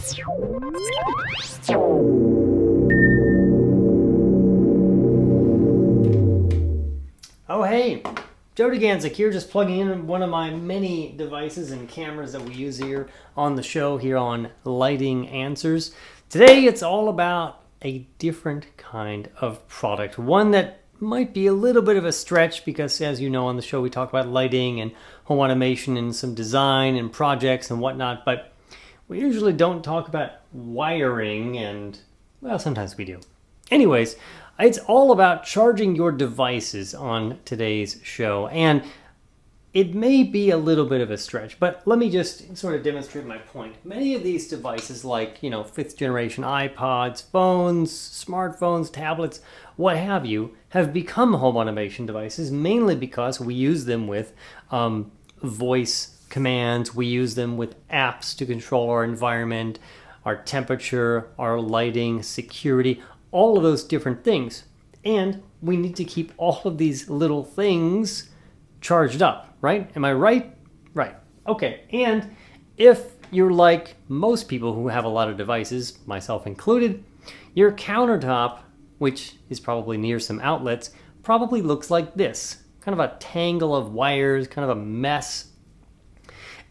Oh hey, Joe de-tangling here, just plugging in one of my many devices and cameras that we use here on the show here on Lighting Answers. Today it's all about a different kind of product, one that might be a little bit of a stretch because, as you know, on the show we talk about lighting and home automation and some design and projects and whatnot, but we usually don't talk about wiring and, well, sometimes we do. Anyways, it's all about charging your devices on today's show, and it may be a little bit of a stretch, but let me just sort of demonstrate my point. Many of these devices, like, fifth generation iPods, phones, smartphones, tablets, what have you, have become home automation devices mainly because we use them with voice commands, we use them with apps to control our environment, our temperature, our lighting, security, all of those different things. And we need to keep all of these little things charged up, right? Am I right? Right. Okay. And if you're like most people who have a lot of devices, myself included, your countertop, which is probably near some outlets, probably looks like this. Kind of a tangle of wires, kind of a mess.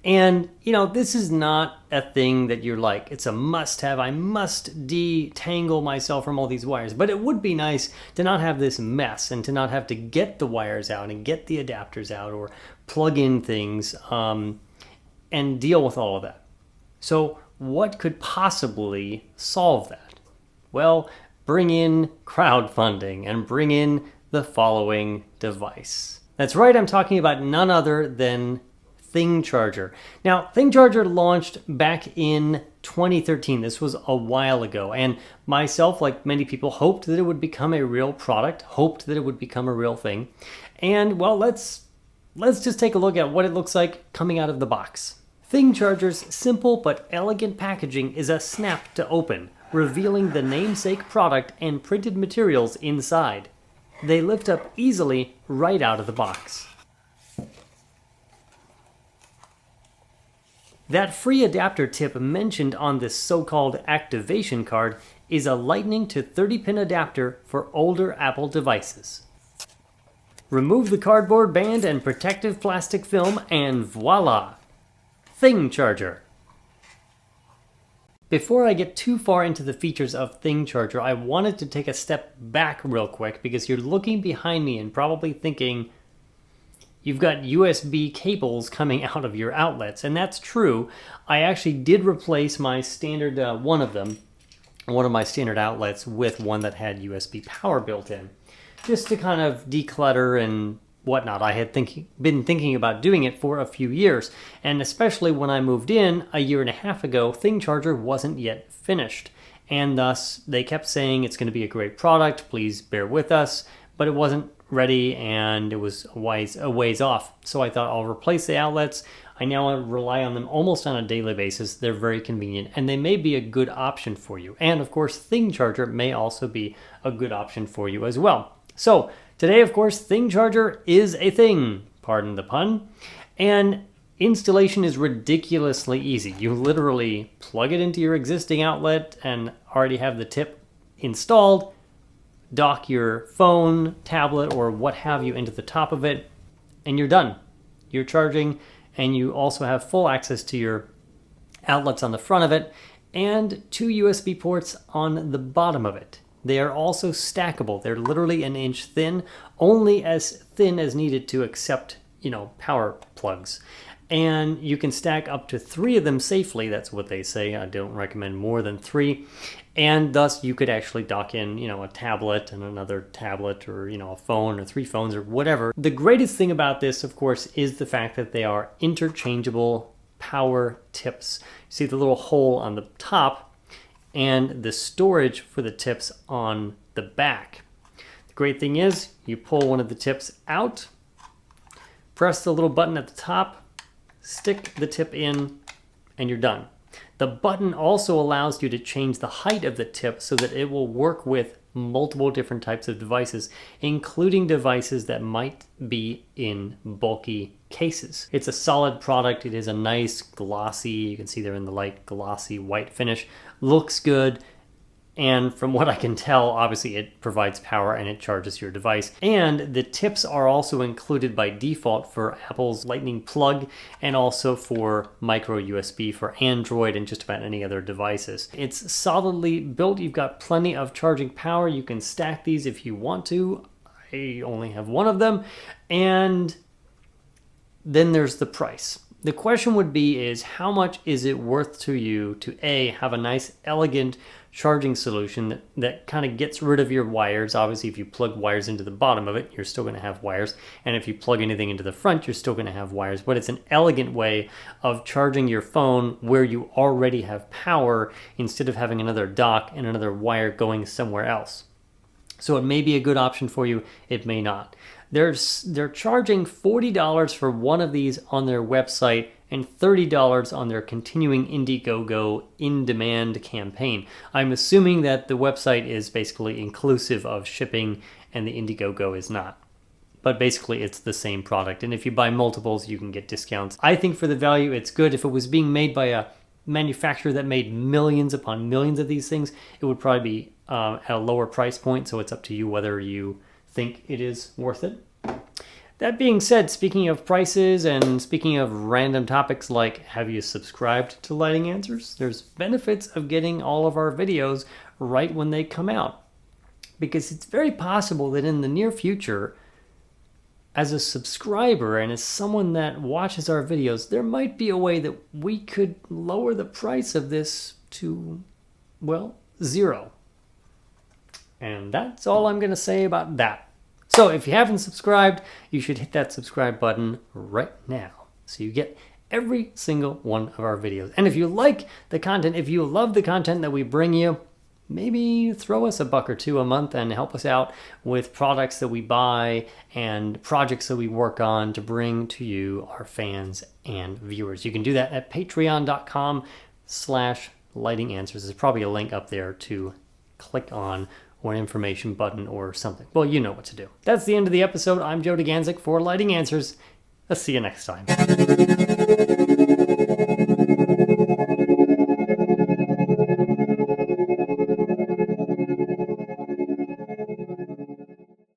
And, this is not a thing that you're like, it's a must-have. I must detangle myself from all these wires. But it would be nice to not have this mess and to not have to get the wires out and get the adapters out or plug in things and deal with all of that. So what could possibly solve that? Well, bring in crowdfunding and bring in the following device. That's right, I'm talking about none other than thingCHARGER. Now, thingCHARGER launched back in 2013. This was a while ago, and myself, like many people, hoped that it would become a real product, hoped that it would become a real thing. And well, let's just take a look at what it looks like coming out of the box. thingCHARGER's simple but elegant packaging is a snap to open, revealing the namesake product and printed materials inside. They lift up easily right out of the box. That free adapter tip mentioned on this so-called activation card is a Lightning to 30-pin adapter for older Apple devices. Remove the cardboard band and protective plastic film and voila! thingCHARGER. Before I get too far into the features of thingCHARGER, I wanted to take a step back real quick because you're looking behind me and probably thinking, you've got USB cables coming out of your outlets, and that's true. I actually did replace my standard, one of my standard outlets with one that had USB power built in, just to kind of declutter and whatnot. I had been thinking about doing it for a few years, and especially when I moved in a year and a half ago, thingCHARGER wasn't yet finished, and thus they kept saying it's going to be a great product, please bear with us, but it wasn't ready and it was a ways off. So I thought I'll replace the outlets. I now rely on them almost on a daily basis. They're very convenient and they may be a good option for you. And of course, thingCHARGER may also be a good option for you as well. So today, of course, thingCHARGER is a thing, pardon the pun, and installation is ridiculously easy. You literally plug it into your existing outlet and already have the tip installed, dock your phone, tablet, or what have you into the top of it, and you're done. You're charging, and you also have full access to your outlets on the front of it, and 2 USB ports on the bottom of it. They are also stackable. They're literally an inch thin, only as thin as needed to accept, power plugs. And you can stack up to 3 of them safely. That's what they say. I don't recommend more than 3. And thus you could actually dock in, a tablet and another tablet or, a phone or 3 phones or whatever. The greatest thing about this, of course, is the fact that they are interchangeable power tips. See the little hole on the top and the storage for the tips on the back. The great thing is you pull one of the tips out, press the little button at the top, stick the tip in, and you're done. The button also allows you to change the height of the tip so that it will work with multiple different types of devices, including devices that might be in bulky cases. It's a solid product. It is a nice glossy, you can see they're in the light glossy white finish. Looks good. And from what I can tell, obviously it provides power and it charges your device. And the tips are also included by default for Apple's Lightning plug and also for micro USB for Android and just about any other devices. It's solidly built. You've got plenty of charging power. You can stack these if you want to. I only have one of them. And then there's the price. The question would be is how much is it worth to you to A, have a nice elegant charging solution that kind of gets rid of your wires. Obviously, if you plug wires into the bottom of it, you're still going to have wires. And if you plug anything into the front, you're still going to have wires. But it's an elegant way of charging your phone where you already have power instead of having another dock and another wire going somewhere else. So it may be a good option for you. It may not. They're charging $40 for one of these on their website and $30 on their continuing Indiegogo in-demand campaign. I'm assuming that the website is basically inclusive of shipping and the Indiegogo is not. But basically it's the same product. And if you buy multiples, you can get discounts. I think for the value, it's good. If it was being made by a manufacturer that made millions upon millions of these things, it would probably be at a lower price point. So it's up to you whether you think it is worth it. That being said, speaking of prices and speaking of random topics like have you subscribed to Lighting Answers, there's benefits of getting all of our videos right when they come out. Because it's very possible that in the near future, as a subscriber and as someone that watches our videos, there might be a way that we could lower the price of this to, well, $0. And that's all I'm going to say about that. So if you haven't subscribed, you should hit that subscribe button right now so you get every single one of our videos. And if you like the content, if you love the content that we bring you, maybe throw us $1 or $2 a month and help us out with products that we buy and projects that we work on to bring to you, our fans and viewers. You can do that at patreon.com/lightinganswers. There's probably a link up there to click on or an information button or something. Well, you know what to do. That's the end of the episode. I'm Joe de-tangling for Lighting Answers. I'll see you next time.